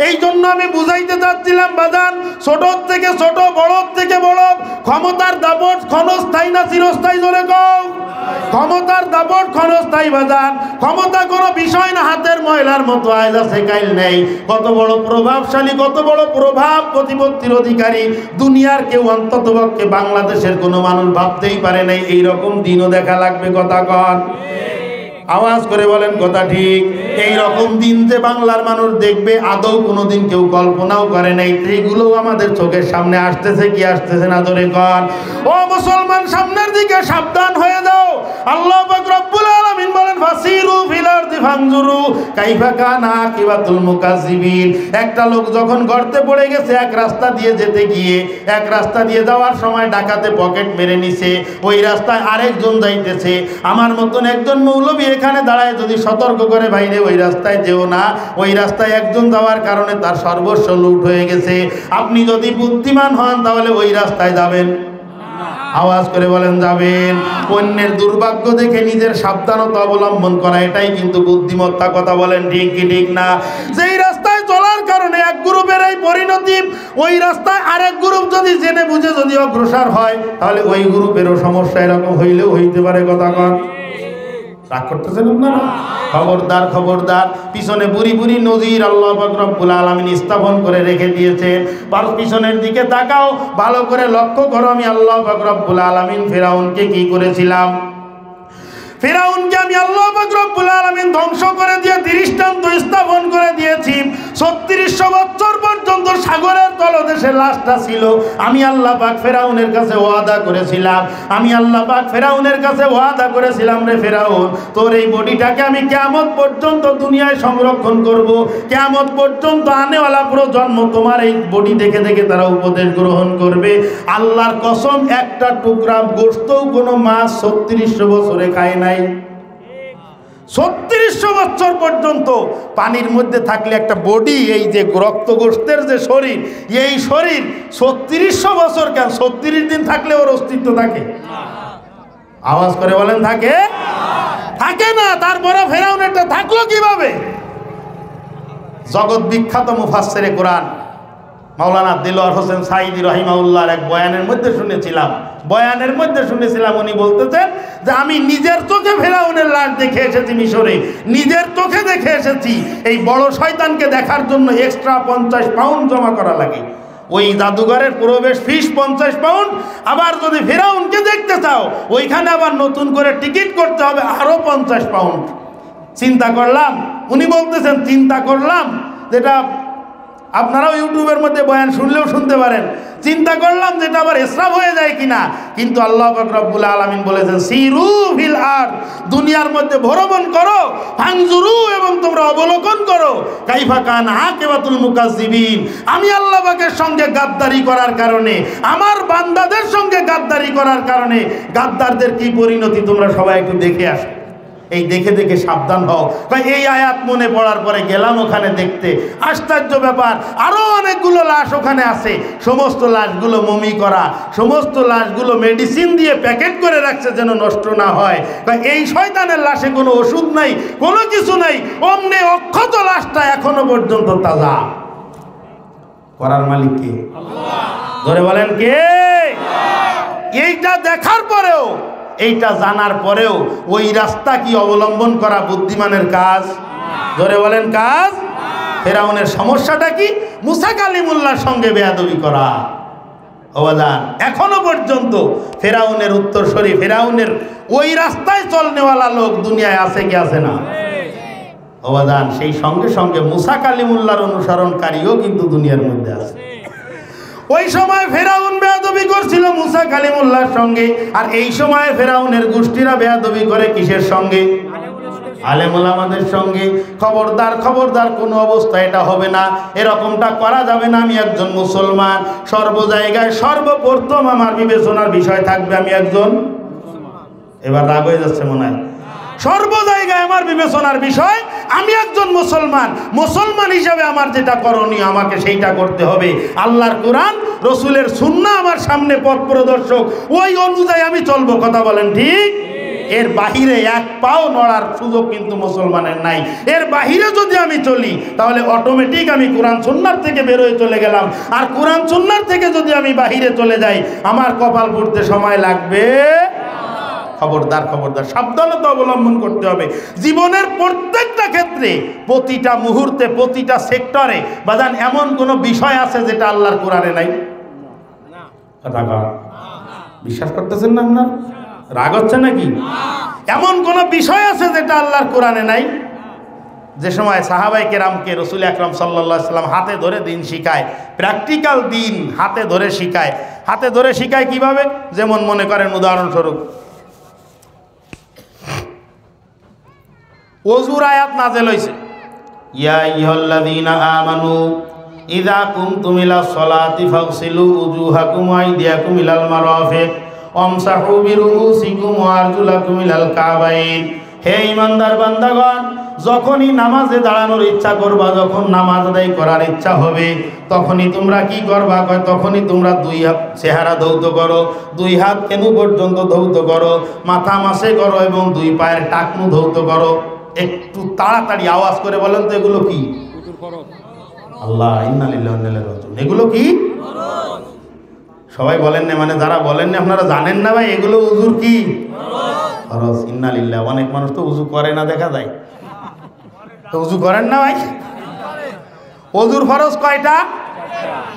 এই জন্য আমি বুঝাইতে চাচ্ছিলাম বাজান, ছোট থেকে ছোট, বড় থেকে বড়, ক্ষমতার দাপট ক্ষণস্থায়ী না চিরস্থায়ী? জোরে কও। ক্ষমতার দাপট ক্ষণস্থায়ী বাজান, ক্ষমতা কোনো বিষয় না, হাতের ময়লার মতো আজ আছে কাইল নেই। কত বড় প্রভাবশালী, কত বড় প্রভাব প্রতিপত্তির অধিকারী দুনিয়ার কেউ অন্ততপক্ষে বাংলাদেশের কোনো মানুষ ভাবতেই পারে নাই এইরকম দিনও দেখা লাগবে। কথা কন, আওয়াজ করে বলেন কথা ঠিক। এই রকম দিন যে বাংলার মানুষ দেখবে আদৌ কোনোদিন কেউ কল্পনাও করে নাই। এইগুলো আমাদের চোখের সামনে আসতেছে কি আসতেছে না? জোরে কর। ও মুসলমান, সামনের দিকে সাবধান হয়ে যাও। আল্লাহ পাক রব্বুল আলামিন বলেন ফাসিরু ফিল আরদি ফানজুরু কাইফা কানা আকিবাতুল মুকাজ্জিবিন। একটা লোক যখন গর্তে পড়ে গেছে, এক রাস্তা দিয়ে যেতে গিয়ে, এক রাস্তা দিয়ে যাওয়ার সময় ডাকাতে পকেট মেরে নিছে, ওই রাস্তায় আরেকজন যাইতেছে। আমার মতন একজন মৌলবী এখানে দাঁড়ায় যদি সতর্ক করে, বাইরে ওই রাস্তায় যেও না, ওই রাস্তায় একজন যাওয়ার কারণে তার সর্বস্ব লুট হয়ে গেছে। আপনি যদি বুদ্ধিমান হন তাহলে ওই রাস্তায় যাবেন? আওয়াজ করে বলেন যাবেন। অন্যের দুর্ভাগ্য দেখে নিজের সাবধানতা অবলম্বন করা, এটাই কিন্তু বুদ্ধিমত্তা। কথা বলেন ঠিক কি ঠিক না? যেই রাস্তায় চলার কারণে এক গ্রুপের এই পরিণতি, ওই রাস্তায় আরেক গ্রুপ যদি জেনে বুঝে যদি অগ্রসর হয়, তাহলে ওই গ্রুপেরও সমস্যা এরকম হইলেও হইতে পারে। কথা কন, রাগ করতেছেন আপনারা? খবরদার, খবরদার। পিছনে বুড়ি বুড়ি নজির আল্লাহ পাক রব্বুল আলামিন স্থাপন করে রেখে দিয়েছেন। পিছনের দিকে তাকাও, ভালো করে লক্ষ্য করো। আমি আল্লাহ পাক রব্বুল আলামিন ফিরআউনকে কি করেছিলাম? ফিরআউনকে আমি আল্লাহ পাক রব্বুল আলামিন ধ্বংস করে দিয়ে দৃষ্টান্ত স্থাপন করে দিয়েছি। 3600 বছর পর্যন্ত সাগরের তলদেশে লাশটা ছিল। আমি আল্লাহ পাক ফিরআউনের কাছে ওয়াদা করেছিলাম, আমি আল্লাহ পাক ফিরআউনের কাছে ওয়াদা করেছিলাম, রে ফিরআউন, তোর এই বডিটাকে আমি কিয়ামত পর্যন্ত দুনিয়ায় সংরক্ষণ করব। কিয়ামত পর্যন্ত আনেওয়ালা প্রজন্ম তোমার এই বডি দেখে দেখে তারা উপদেশ গ্রহণ করবে। আল্লাহর কসম, একটা টুকরা গোশতও কোনো মাছ 3600 বছরে খায় না। 3600 বছর পর্যন্ত পানির মধ্যে থাকলে একটা বডি, এই যে রক্ত গোশতের যে শরীর, এই শরীর 3600 বছর কেন, 36 দিন থাকলে ওর অস্তিত্ব থাকে? আওয়াজ করে বলেন থাকে? থাকে না। তারপরে ফেরাউনেরটা থাকলো কিভাবে? জগৎ বিখ্যাত মুফাসসিরে কোরআন মাওলানা দিলওয়ার হোসেন সাঈদী রাহিমাহুল্লাহর এক বয়ানের মধ্যে শুনেছিলাম, উনি বলতেছেন যে আমি নিজের চোখে ফেরাউনের লাশ দেখে এসেছি মিশরে, নিজের চোখে দেখে এসেছি। এই বড় শয়তানকে দেখার জন্য এক্সট্রা 50 পাউন্ড জমা করা লাগে। ওই জাদুঘরের প্রবেশ ফিস 50 পাউন্ড। আবার যদি ফেরাউনকে দেখতে চাও, ওইখানে আবার নতুন করে টিকিট করতে হবে আরো 50 পাউন্ড। চিন্তা করলাম, উনি বলতেছেন চিন্তা করলাম, যেটা আপনারাও ইউটিউবের মধ্যে বয়ান শুনলেও শুনতে পারেন, চিন্তা করলাম যেটা আবার ইসরাফ হয়ে যায় কিনা। কিন্তু আল্লাহ পাক রব্বুল আলামিন বলেছেন সিরু ফিল আরদ, দুনিয়ার মধ্যে ভ্রমণ করো, ফানজুরু, এবং তোমরা অবলোকন করো, কাইফা কানা আকিবাতুল মুকাজ্জিবিন। আমি আল্লাহ পাকের সঙ্গে গাদ্দারি করার কারণে, আমার বান্দাদের সঙ্গে গাদ্দারি করার কারণে গাদ্দারদের কি পরিণতি তোমরা সবাই একটু দেখে আসো। এই দেখে দেখে সাবধান হও। এই আয়াত মনে পড়ার পরে গেলাম ওখানে দেখতে, আশ্চর্য ব্যাপার, আরো অনেকগুলো লাশ ওখানে আছে। সমস্ত লাশগুলো মমি করা, সমস্ত লাশগুলো মেডিসিন দিয়ে প্যাকেট করে রাখছে যেন নষ্ট না হয়। এই শয়তানের লাশে কোনো ওষুধ নাই, কোনো কিছু নাই, অমনে অক্ষত লাশটা এখনো পর্যন্ত তাজা। করার মালিক কে? ধরে বলেন কে? এইটা দেখার পরেও, এইটা জানার পরেও ওই রাস্তা কি অবলম্বন করা বুদ্ধিমানের কাজ? ধরে বলেন কাজ? ফেরাউনের সমস্যাটা কি? মুসা কালিমুল্লাহর সঙ্গে বেয়াদবি করা। ওবাদান, এখনো পর্যন্ত ফেরাউনের উত্তরসূরি, ফেরাউনের ওই রাস্তায় চলনেওয়ালা লোক দুনিয়ায় আছে কি আছে না? ওবাদান, সেই সঙ্গে সঙ্গে মুসা কালিমুল্লাহর অনুসরণকারীও কিন্তু দুনিয়ার মধ্যে আছে। ওই সময় ফেরাউন বেয়াদবি করছিল মুসা কালিমুল্লাহর সঙ্গে, আর এই সময় ফেরাউনের গোষ্ঠীরা বেয়াদবি করে কিসের সঙ্গে? আলেম ওলামাদের সঙ্গে। খবরদার, খবরদার, কোনো অবস্থায় এটা হবে না, এরকমটা করা যাবে না। আমি একজন মুসলমান, সর্ব জায়গায় সর্বপ্রথম আমার বিবেচনার বিষয় থাকবে আমি একজন, এবার রাগ হয়ে যাচ্ছে মনে হয়, সর্ব জায়গায় আমার বিবেচনার বিষয় আমি একজন মুসলমান। মুসলমান হিসাবে আমার যেটা করণীয় আমাকে সেইটা করতে হবে। আল্লাহর কোরআন, রসুলের সুন্নাহ আমার সামনে পথ প্রদর্শক, ওই অনুযায়ী আমি চলবো। কথা বলেন ঠিক? এর বাহিরে এক পাও নড়ার সুযোগ কিন্তু মুসলমানের নাই। এর বাহিরে যদি আমি চলি তাহলে অটোমেটিক আমি কোরআন সুন্নাহর থেকে বেরোয় চলে গেলাম। আর কোরআন সুন্নাহর থেকে যদি আমি বাহিরে চলে যাই আমার কপাল পুড়তে সময় লাগবে। খবরদার, খবরদার, সাবধানতা অবলম্বন করতে হবে জীবনের প্রত্যেকটা ক্ষেত্রে, প্রতিটা মুহূর্তে, প্রতিটা সেক্টরে। বাজান এমন কোনো বিষয় আছে যেটা আল্লাহর কোরআনে নাই? বিশ্বাস করতেছেন না? আপনার রাগ হচ্ছে নাকি? এমন কোন বিষয় আছে যেটা আল্লাহর কোরআনে নাই? যে সময় সাহাবায়ে কেরামকে রাসূল আকরাম সাল্লাল্লাহু আলাইহি ওয়াসাল্লাম হাতে ধরে দিন শিখায়, প্র্যাকটিক্যাল দিন হাতে ধরে শিখায়। হাতে ধরে শিখায় কিভাবে? যেমন মনে করেন উদাহরণস্বরূপ ওযুর আয়াত নাযিল হইছে, ইয়া আইয়ুহাল্লাযীনা আমানু ইযা কুমতুম ইলা সলাতি ফাগসিলু উজুহাকুম ওয়া আইদিয়াকুম ইলাল মারাফিক ওয়ামসাহু বিরুউসিকুম ওয়া আরজুলাকুম ইলাল কাবাইন। হে ঈমানদার বান্দাগণ, যখনই নামাজে দাঁড়ানোর ইচ্ছা করবা, যখন নামাজ আদায় করার ইচ্ছা হবে, তখনই তোমরা কি করবা? তখনই তোমরা দুই হাত চেহারা ধৌত করো, দুই হাত কেনু পর্যন্ত ধৌত করো, মাথা মাসে করো এবং দুই পায়ের টাকনু ধৌত করো। একটু তাড়াতাড়ি আওয়াজ করে বলেন তো এগুলো কি? আল্লাহ, ইন্না লিল্লাহি ওয়া ইন্না ইলাইহি রাজিউন। এগুলো কি? সবাই বলেন না, মানে যারা বলেন না আপনারা জানেন না ভাই এগুলো উযুর কি? ফরজ। ইন্না লিল্লাহি। অনেক মানুষ তো উযু করে না, দেখা যায়। তো উযু করেন না ভাই? ওযুর ফরজ কয়টা?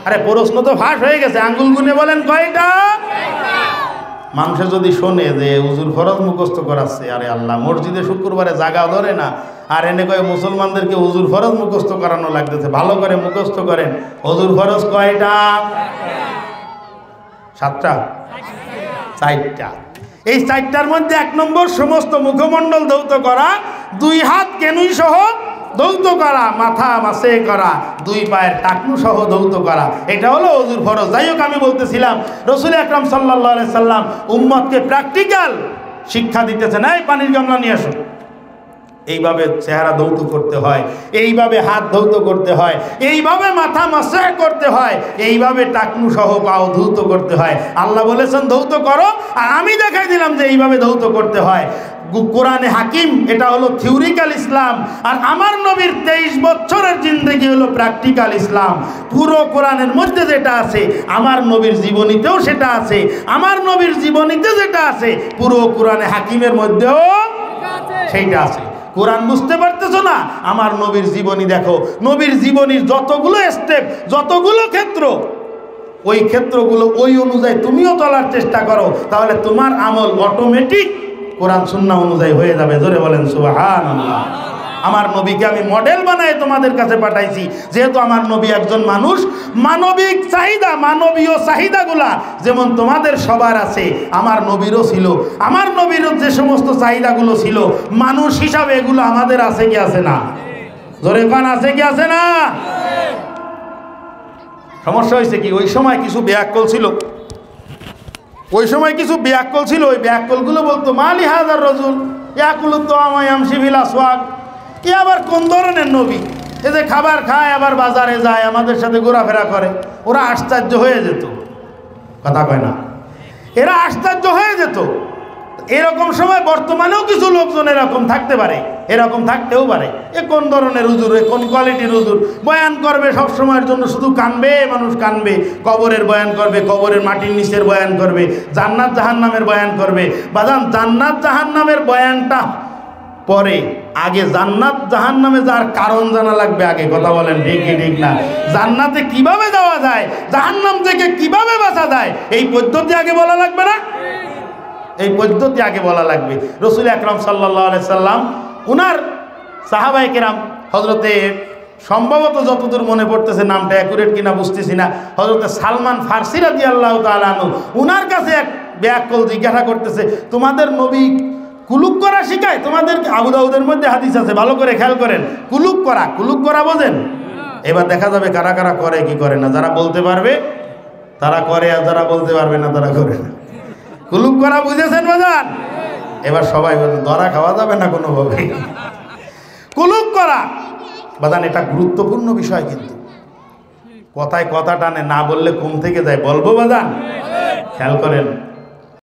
আরে প্রশ্ন তো ফাঁস হয়ে গেছে, আঙ্গুল গুনে বলেন কয়টা? মানুষে যদি শোনে যে উযুর ফরজ মুখস্থ করাচ্ছে, আরে আল্লাহ, মসজিদে শুক্রবারে জায়গা ধরে না, আর এনে কয় মুসলমানদেরকে উযুর ফরজ মুখস্থ করানো লাগতেছে। ভালো করে মুখস্থ করেন, উযুর ফরজ কয়টা? 7টা? 4টা। এই 4টার মধ্যে 1 নম্বর সমস্ত মুখমণ্ডল ধৌত করা, দুই হাত কেনুই সহ ধৌত করা, মাথা মাসে করা, দুই পায়ের টাকনু সহ ধৌত করা, এটা হলো ওযুর ফরজ। যাই হোক, আমি বলতেছিলাম রাসূল আকরাম সাল্লাল্লাহু আলাইহি সাল্লাম উম্মতকে প্র্যাকটিক্যাল শিক্ষা দিতেছেন। এই পানির গামলা নিয়ে আসো, এইভাবে চেহারা ধৌত করতে হয়, এইভাবে হাত ধৌত করতে হয়, এইভাবে মাথা মাসে করতে হয়, এইভাবে টাকনু সহ পাও ধৌত করতে হয়। আল্লাহ বলেছেন ধৌত করো, আর আমি দেখাই দিলাম যে এইভাবে ধৌত করতে হয়। কোরআনে হাকিম এটা হলো থিওরিক্যাল ইসলাম, আর আমার নবীর 23 বছরের জিন্দেগি হলো প্র্যাকটিক্যাল ইসলাম। পুরো কোরআনের মধ্যে যেটা আছে আমার নবীর জীবনীতেও সেটা আছে, আমার নবীর জীবনীতে যেটা আছে পুরো কোরআনে হাকিমের মধ্যেও সেইটা আছে। কোরআন বুঝতে পারতেছো না? আমার নবীর জীবনী দেখো, নবীর জীবনীর যতগুলো স্টেপ, যতগুলো ক্ষেত্র, ওই ক্ষেত্রগুলো ওই অনুযায়ী তুমিও চলার চেষ্টা করো, তাহলে তোমার আমল অটোমেটিক কোরআন সুন্নাহ অনুযায়ী হয়ে যাবে। জোরে বলেন সুবহানাল্লাহ। আমার নবীকে আমি মডেল বানায় তোমাদের কাছে পাঠাইছি, যেহেতু আমার নবী একজন মানুষ। মানবিক চাহিদা, মানবীয় চাহিদাগুলা যেমন তোমাদের সবার আছে, আমার নবীরও ছিল। আমার নবীরও যে সমস্ত চাহিদাগুলো ছিল মানুষ হিসাবে, এগুলো আমাদের আছে কি আছে না? জোরে কোন আছে কি আছে না? সমস্যা হয়েছে কি, ওই সময় কিছু বেয়াক্কল ছিল, ওই সময় কিছু বেয়াক্কল ছিল। ওই বেয়াক্কলগুলো বলতো মালি হাজার রাজুল ইয়াকুলু তাআমা ইয়ামশি ফিল আসওয়াক। এ আবার কোন ধরনের নবী? এ যে খাবার খায় আবার বাজারে যায়, আমাদের সাথে ঘোরাফেরা করে। ওরা আশ্চর্য হয়ে যেত, কথা কয় না, এরা আশ্চর্য হয়ে যেত। এরকম সময় বর্তমানেও কিছু লোকজন এরকম থাকতে পারে, এরকম থাকতেও পারে। এ কোন ধরনের হুজুর, এ কোন কোয়ালিটির হুজুর? বয়ান করবে সব সময়ের জন্য, শুধু কানবে, মানুষ কানবে। কবরের বয়ান করবে, কবরের মাটির নিচের বয়ান করবে, জান্নাত জাহান্নামের বয়ান করবে। বাজান, জান্নাত জাহান্নামের বয়ানটা পরে, আগে জান্নাত জাহান্নামে যাওয়ার কারণ জানা লাগবে আগে। কথা বলেন ঠিক কি ঠিক না? জান্নাতে কিভাবে যাওয়া যায়, জাহান্নাম থেকে কিভাবে বাঁচা যায়, এই পদ্ধতি আগে বলা লাগবে না? এই পদ্ধতি আগে বলা লাগবে। রাসূল আকরাম সাল্লাল্লাহু আলাইহি সাল্লাম উনার সাহাবায়ে কেরাম, হযরতে সম্ভবত যতদূর মনে পড়তেছে, নামটা অ্যাকুরেট কিনা বুঝতেছি না, হযরতে সালমান ফারসি রাদিয়াল্লাহু তাআলা আনহু, উনার কাছে এক বেয়াক্কল জিজ্ঞাসা করতেছে, তোমাদের নবী কুলুক করা শিখায় তোমাদের? আবু দাউদের মধ্যে হাদিস আছে, ভালো করে খেয়াল করেন। কুলুক করা, কুলুক করা বোঝেন? এবার দেখা যাবে কারা কারা করে কি করে না। যারা বলতে পারবে তারা করে, আর যারা বলতে পারবে না তারা করে না। কুলুক করা বুঝেছেন বাজান? এবার সবাই বলে ধরা খাওয়া যাবে না কোনোভাবে। কুলুক করা বাজান এটা গুরুত্বপূর্ণ বিষয়, কিন্তু কথায় কথা টানে, না বললে কম থেকে যায়। বলবো বাজান? খেয়াল করেন।